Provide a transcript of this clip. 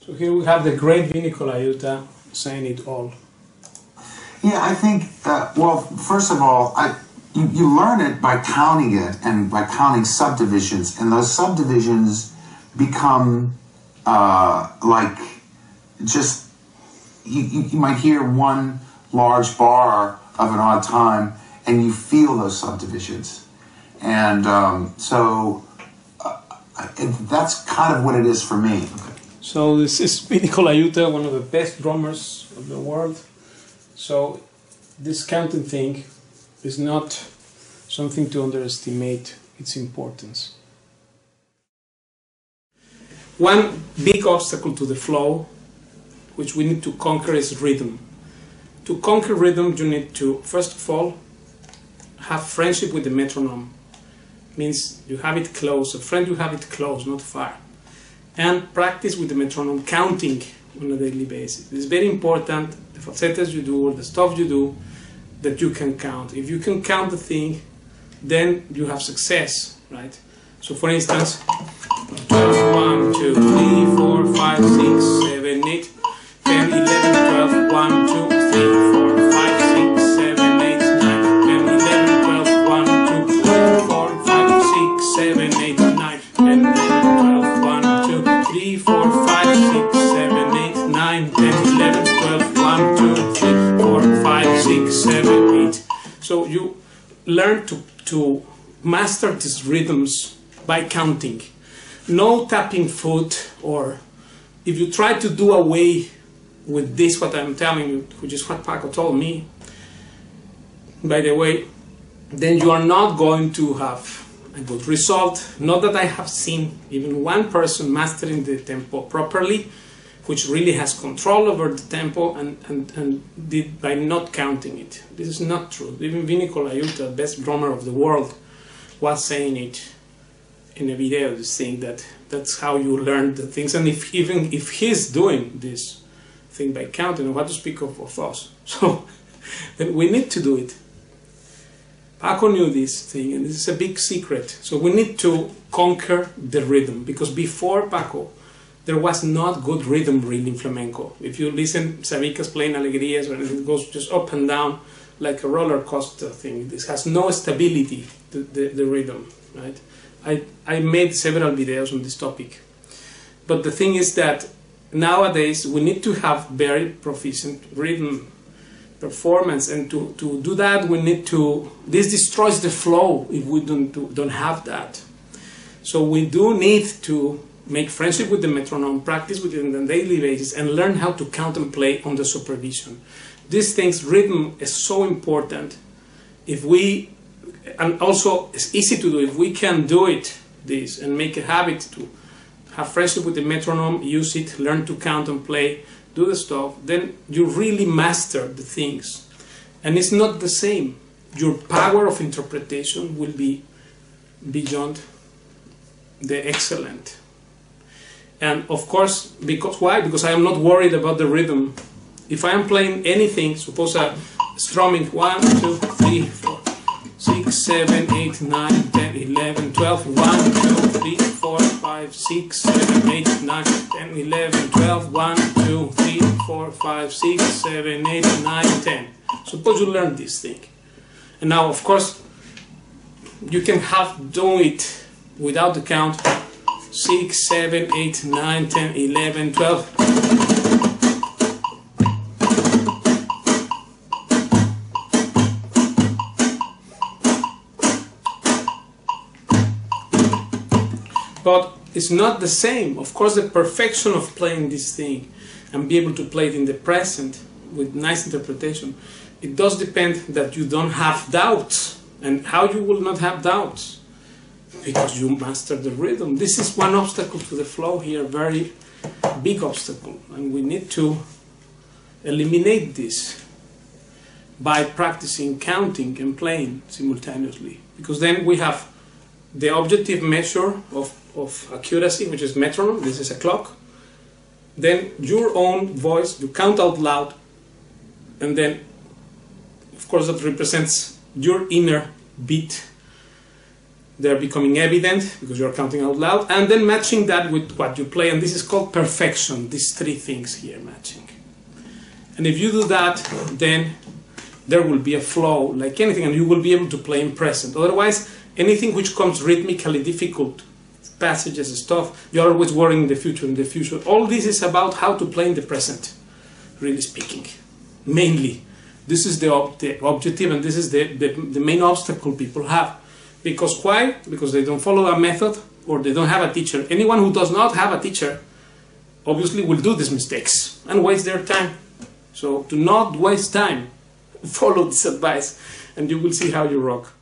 So here we have the great Vinnie Colaiuta saying it all. Yeah, I think, well, first of all, you learn it by counting it and by counting subdivisions, and those subdivisions become like just, you might hear one large bar of an odd time and you feel those subdivisions. And that's kind of what it is for me. So this is Vinnie Colaiuta, one of the best drummers of the world. So this counting thing is not something to underestimate its importance. One big obstacle to the flow, which we need to conquer, is rhythm. To conquer rhythm, you need to, first of all, have friendship with the metronome. Means you have it close, a friend you have it close, not far. And practice with the metronome, counting on a daily basis. It's very important, the falsettos you do, or the stuff you do, that you can count. If you can count the thing, then you have success, right? So for instance, 1, 2, 3, 4, 5, 6, 7, 8, 10, 11, 12, 1, 2, 3, 4, 5, 6, 7, 8, 9, 10, 11, 12, 1, 2, 3, 4, 5, 6, 7, 8, 9, 10, 11, 12, 1, 2, 3, 4, 5, 6, 7, 8, 9, 10, 11, 12, 1, 2, 3, 4, 5, 6, 7, 8. So you learn to master these rhythms by counting. No tapping foot, or if you try to do away with this, what I'm telling you, which is what Paco told me, by the way, then you are not going to have a good result. Not that I have seen even one person mastering the tempo properly, which really has control over the tempo and did by not counting it. This is not true. Even Vinnie Colaiuta, best drummer of the world, was saying it in a video, saying that that's how you learn the things. And even if he's doing this thing by counting, what to speak of us? So then we need to do it. Paco knew this thing, and this is a big secret. So we need to conquer the rhythm, because before Paco, there was not good rhythm really in flamenco. If you listen, Sabicas playing alegrías, and it goes just up and down like a roller coaster thing. This has no stability, the rhythm, right? I made several videos on this topic. But the thing is that nowadays we need to have very proficient rhythm performance, and to do that we need to, this destroys the flow if we don't have that. So we do need to make friendship with the metronome, practice with it on a daily basis, and learn how to count and play under supervision. These things, rhythm is so important. If we, and also it's easy to do, if we can do it, this, and make a habit to have friendship with the metronome, use it, learn to count and play, do the stuff, then you really master the things. And it's not the same. Your power of interpretation will be beyond the excellent. And of course, because why? Because I am not worried about the rhythm. If I am playing anything, suppose I'm strumming 1, 2, 3, 4, 6, 7, 8, 9, 10, 11, 12, 1, 2, 3, 4, 5, 6, 7, 8, 9, 10, 11, 12, 1, 2, 3, 4, 5, 6, 7, 8, 9, 10. Suppose you learn this thing. And now, of course, you can do it without the count. 6, 7, 8, 9, 10, 11, 12. But it's not the same. Of course, the perfection of playing this thing and be able to play it in the present with nice interpretation, it does depend that you don't have doubts. And how you will not have doubts? Because you master the rhythm. This is one obstacle to the flow here, very big obstacle. And we need to eliminate this by practicing counting and playing simultaneously. Because then we have the objective measure of accuracy, which is metronome. This is a clock. Then your own voice, you count out loud, and then of course that represents your inner beat. They're becoming evident because you're counting out loud, and then matching that with what you play, and this is called perfection, these three things here matching. And if you do that, then there will be a flow like anything, and you will be able to play in present. Otherwise, anything which comes rhythmically difficult, passages and stuff, you're always worrying in the future. All this is about how to play in the present, really speaking. Mainly, this is the objective, and this is the main obstacle people have. Because why? Because they don't follow a method, or they don't have a teacher. Anyone who does not have a teacher obviously will do these mistakes and waste their time. So to not waste time, follow this advice and you will see how you rock.